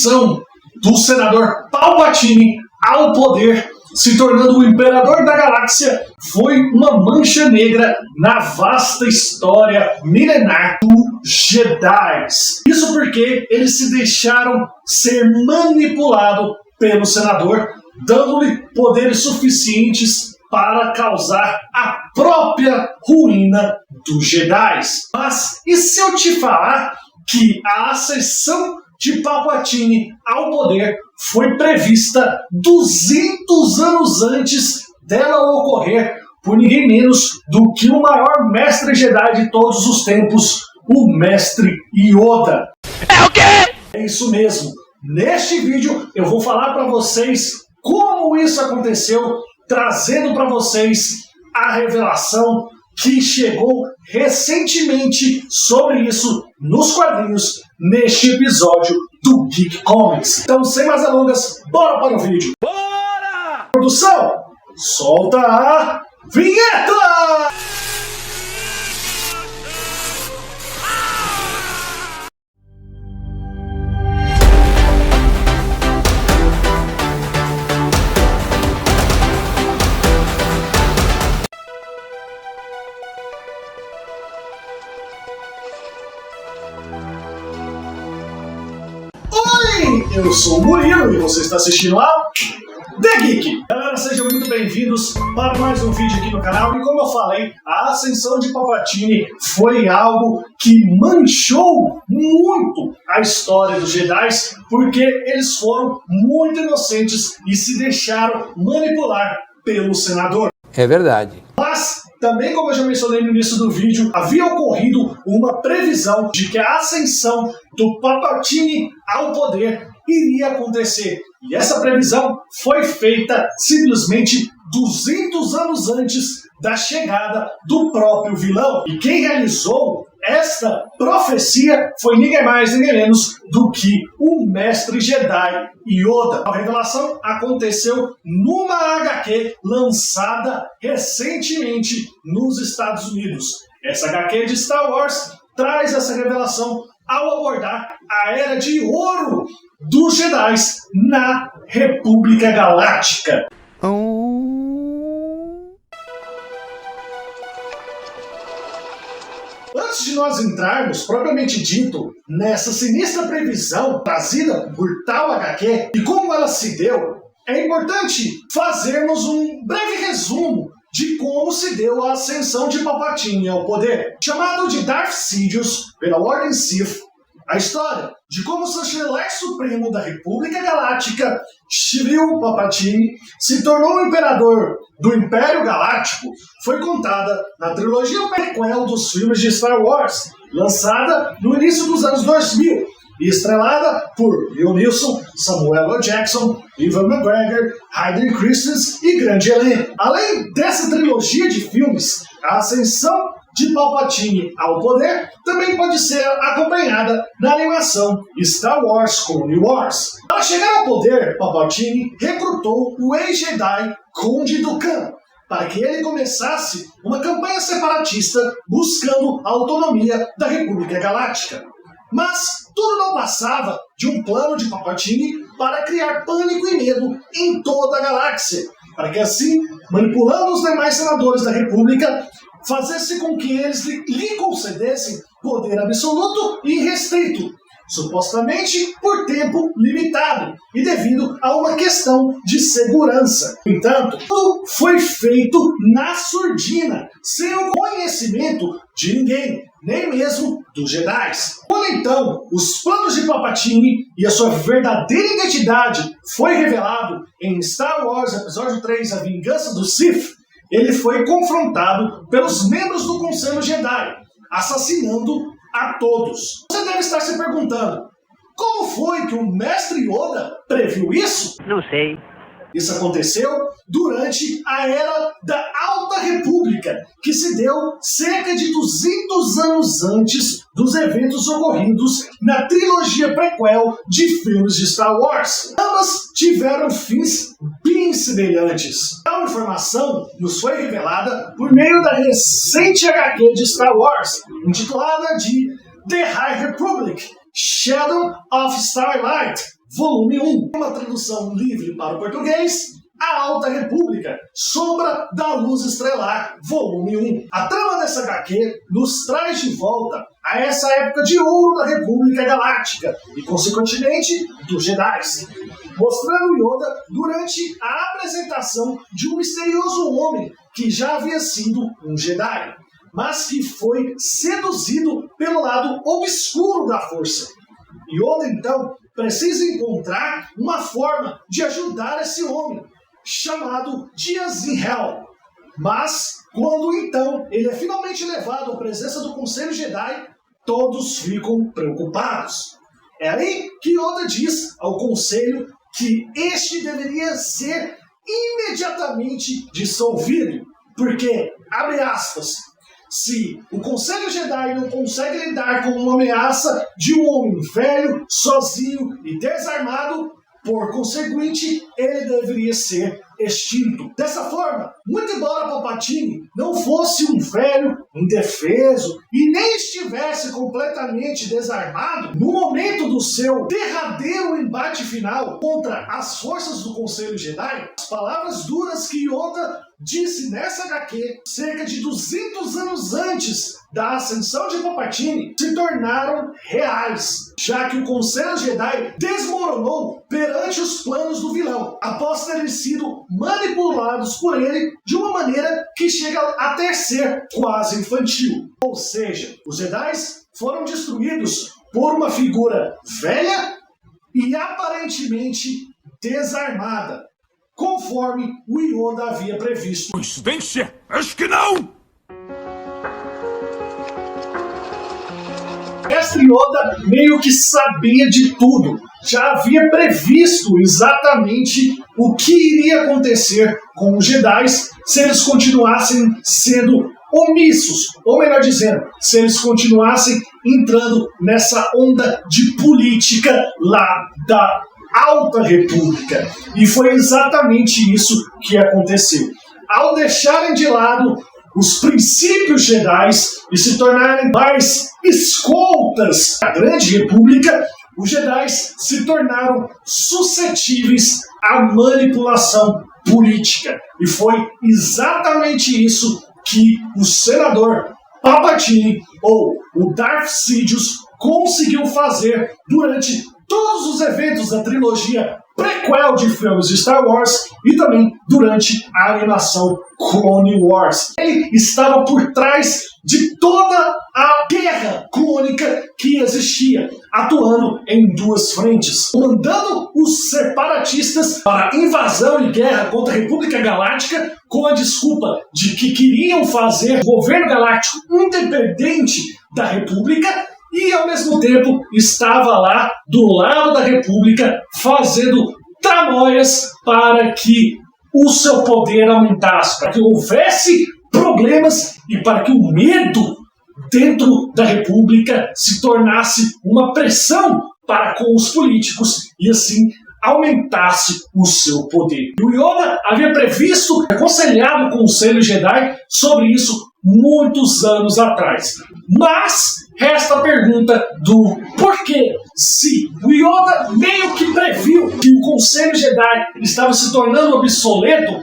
ascensão do senador Palpatine ao poder, se tornando o imperador da galáxia, foi uma mancha negra na vasta história milenar dos Jedi. Isso porque eles se deixaram ser manipulados pelo senador, dando-lhe poderes suficientes para causar a própria ruína dos Jedi. Mas e se eu te falar que a ascensão de Palpatine ao poder foi prevista 200 anos antes dela ocorrer por ninguém menos do que o maior mestre Jedi de todos os tempos, o mestre Yoda? É o quê? É isso mesmo. Neste vídeo eu vou falar para vocês como isso aconteceu, trazendo para vocês a revelação que chegou recentemente sobre isso nos quadrinhos neste episódio do Geek Comics. Então, sem mais delongas, bora para o vídeo. Bora! Produção, solta a vinheta! Eu sou o Murilo e você está assistindo a The Geek. Galera, sejam muito bem-vindos para mais um vídeo aqui no canal. E como eu falei, a ascensão de Palpatine foi algo que manchou muito a história dos Jedi, porque eles foram muito inocentes e se deixaram manipular pelo senador. É verdade. Mas também, como eu já mencionei no início do vídeo, havia ocorrido uma previsão de que a ascensão do Palpatine ao poder iria acontecer. E essa previsão foi feita simplesmente 200 anos antes da chegada do próprio vilão. E quem realizou esta profecia foi ninguém mais, ninguém menos do que o mestre Jedi Yoda. A revelação aconteceu numa HQ lançada recentemente nos Estados Unidos. Essa HQ de Star Wars traz essa revelação ao abordar a Era de Ouro dos Jedi na República Galáctica. Antes de nós entrarmos, propriamente dito, nessa sinistra previsão trazida por tal HQ e como ela se deu, é importante fazermos um breve resumo de como se deu a ascensão de Palpatine ao poder. Chamado de Darth Sidious pela Ordem Sith, a história de como o Chanceler Supremo da República Galáctica, Shiryu Palpatine, se tornou o imperador do Império Galáctico foi contada na trilogia prequel dos filmes de Star Wars, lançada no início dos anos 2000 e estrelada por Liam Neeson, Samuel L. Jackson, Ewan McGregor, Hayden Christensen e grande elenco. Além dessa trilogia de filmes, a ascensão de Palpatine ao poder também pode ser acompanhada na animação Star Wars Clone Wars. Para chegar ao poder, Palpatine recrutou o ex-Jedi Conde Dooku para que ele começasse uma campanha separatista buscando a autonomia da República Galáctica. Mas tudo não passava de um plano de Palpatine para criar pânico e medo em toda a galáxia, para que assim, manipulando os demais senadores da República, fazesse com que eles lhe concedessem poder absoluto e irrestrito, supostamente por tempo limitado e devido a uma questão de segurança. No entanto, tudo foi feito na surdina, sem o conhecimento de ninguém, nem mesmo dos Jedi. Quando então os planos de Palpatine e a sua verdadeira identidade foi revelado em Star Wars Episódio 3, A Vingança do Sith, ele foi confrontado pelos membros do Conselho Jedi, assassinando a todos. Você deve estar se perguntando, como foi que o mestre Yoda previu isso? Não sei. Isso aconteceu durante a Era da Alta República, que se deu cerca de 200 anos antes dos eventos ocorridos na trilogia prequel de filmes de Star Wars. Ambas tiveram fins bem semelhantes. A informação nos foi revelada por meio da recente HQ de Star Wars, intitulada de The High Republic, Shadow of Starlight, volume 1. Uma tradução livre para o português: A Alta República, Sombra da Luz Estrelar, volume 1. A trama dessa HQ nos traz de volta a essa época de ouro da República Galáctica e, consequentemente, dos Jedi, mostrando Yoda durante a apresentação de um misterioso homem que já havia sido um Jedi, mas que foi seduzido pelo lado obscuro da Força. Yoda, então, precisa encontrar uma forma de ajudar esse homem, chamado Dias in Hell. Mas, quando então ele é finalmente levado à presença do Conselho Jedi, todos ficam preocupados. É aí que Yoda diz ao Conselho que este deveria ser imediatamente dissolvido, porque, abre aspas, se o Conselho Jedi não consegue lidar com uma ameaça de um homem velho, sozinho e desarmado, por conseguinte, ele deveria ser extinto. Dessa forma, muito embora Palpatine não fosse um velho indefeso e nem estivesse completamente desarmado, no momento do seu derradeiro embate final contra as forças do Conselho Jedi, as palavras duras que Yoda disse nessa HQ, cerca de 200 anos antes da ascensão de Palpatine, se tornaram reais, já que o Conselho Jedi desmoronou perante os planos do vilão, após terem sido manipulados por ele de uma maneira que chega até ser quase infantil. Ou seja, os Jedi foram destruídos por uma figura velha e aparentemente desarmada, conforme o Yoda havia previsto. Coincidência? Acho que não! Mestre Yoda meio que sabia de tudo, já havia previsto exatamente o que iria acontecer com os Jedi se eles continuassem sendo omissos, ou melhor dizendo, se eles continuassem entrando nessa onda de política lá da Alta República. E foi exatamente isso que aconteceu. Ao deixarem de lado os princípios Jedi e se tornarem mais escoltas da Grande República, os Jedi se tornaram suscetíveis à manipulação política. E foi exatamente isso que o senador Palpatine, ou o Darth Sidious, conseguiu fazer durante todos os eventos da trilogia prequel de filmes de Star Wars e também durante a animação Clone Wars. Ele estava por trás de toda a guerra clônica que existia, atuando em duas frentes, mandando os separatistas para invasão e guerra contra a República Galáctica com a desculpa de que queriam fazer o governo galáctico independente da República, e ao mesmo tempo estava lá do lado da República fazendo tramóias para que o seu poder aumentasse, para que houvesse problemas e para que o medo dentro da República se tornasse uma pressão para com os políticos e assim aumentasse o seu poder. E o Yoda havia previsto, aconselhado o Conselho Jedi sobre isso muitos anos atrás. Mas resta a pergunta do porquê, se o Yoda meio que previu que o Conselho Jedi estava se tornando obsoleto,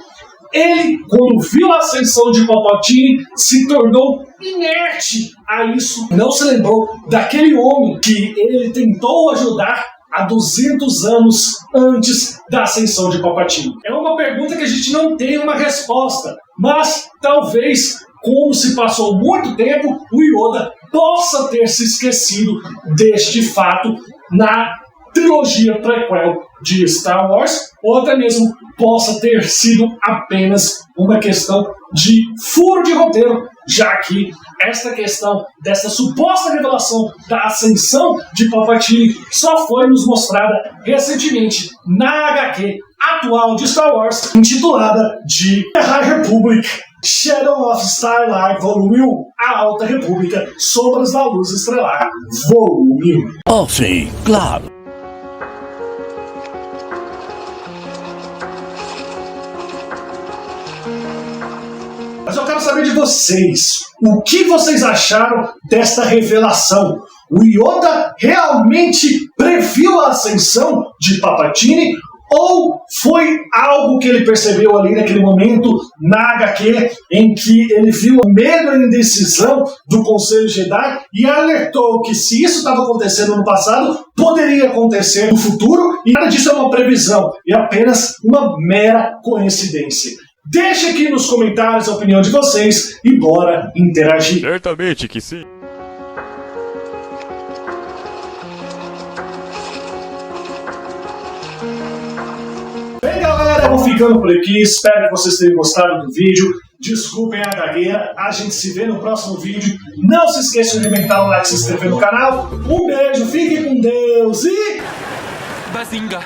ele, quando viu a ascensão de Palpatine, se tornou inerte a isso. Não se lembrou daquele homem que ele tentou ajudar há 200 anos antes da ascensão de Palpatine. É uma pergunta que a gente não tem uma resposta, mas talvez, como se passou muito tempo, o Yoda possa ter se esquecido deste fato na trilogia prequel de Star Wars, ou até mesmo possa ter sido apenas uma questão de furo de roteiro, já que esta questão dessa suposta revelação da ascensão de Palpatine só foi nos mostrada recentemente na HQ atual de Star Wars, intitulada de The High Republic, Shadow of Starlight Volume 1, A Alta República, Sombras da Luz Estrelar, Volume 1. Oh, sim, claro. Mas eu quero saber de vocês, o que vocês acharam desta revelação? O Yoda realmente previu a ascensão de Palpatine, ou foi algo que ele percebeu ali naquele momento na HQ em que ele viu o medo e a indecisão do Conselho Jedi e alertou que se isso estava acontecendo no passado, poderia acontecer no futuro, e nada disso é uma previsão, é apenas uma mera coincidência. Deixe aqui nos comentários a opinião de vocês e bora interagir. Certamente que sim. Bem, galera, eu vou ficando por aqui. Espero que vocês tenham gostado do vídeo. Desculpem a gagueira. A gente se vê no próximo vídeo. Não se esqueçam de arrebentar o like e se inscrever no canal. Um beijo, fiquem com Deus e... Bazinga!